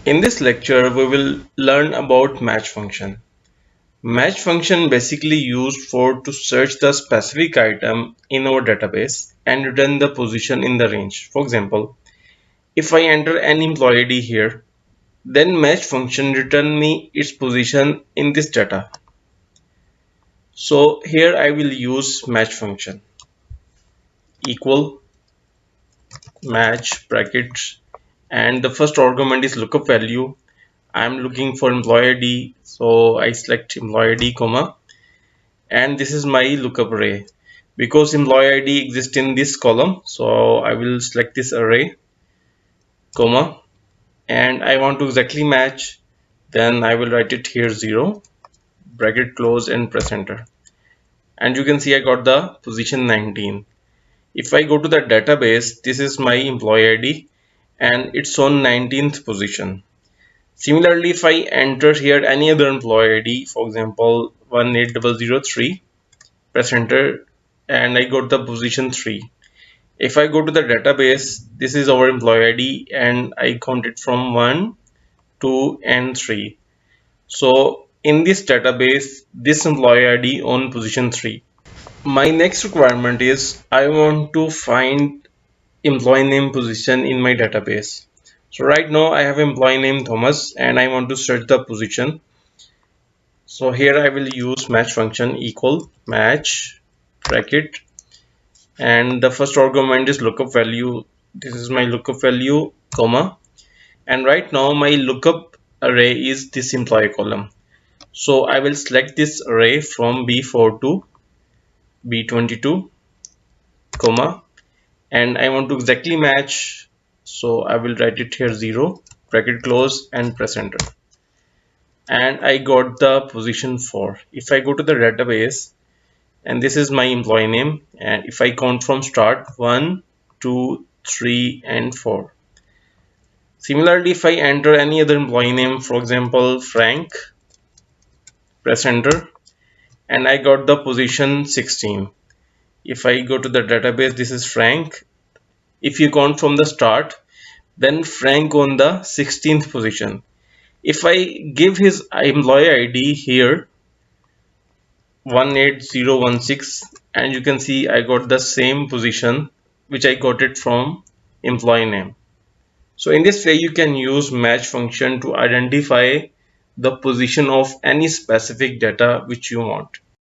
In this lecture, we will learn about match function. Match function basically used for to search the specific item in our database and return the position in the range. For example, if I enter an employee ID here, then match function return me its position in this data. So here I will use match function equal match brackets, and the first argument is lookup value. I'm looking for employee ID, so I select employee ID comma, and this is my lookup array. Because employee ID exists in this column, so I will select this array comma, and I want to exactly match, then I will write it here 0 bracket close and press enter, and you can see I got the position 19. If I go to the database, this is my employee ID and it's on 19th position. Similarly, if I enter here any other employee ID, for example 18003, press enter, and I got the position 3. If I go to the database, this is our employee ID and I count it from 1, 2 and 3. So in this database, this employee ID on position 3. My next requirement is I want to find employee name position in my database. So right now I have employee name Thomas and I want to search the position. So here I will use match function equal match bracket, and the first argument is lookup value. This is my lookup value comma, and right now my lookup array is this employee column. So I will select this array from B4 to B22 comma, and I want to exactly match, so I will write it here 0 bracket close and press enter, and I got the position 4. If I go to the database, and this is my employee name, and if I count from start 1, 2, 3 and 4. Similarly, if I enter any other employee name, for example Frank, press enter, and I got the position 16. If I go to the database, this is Frank. If you count from the start, then Frank on the 16th position. If I give his employee ID here 18016, and you can see I got the same position which I got it from employee name. So in this way you can use match function to identify the position of any specific data which you want.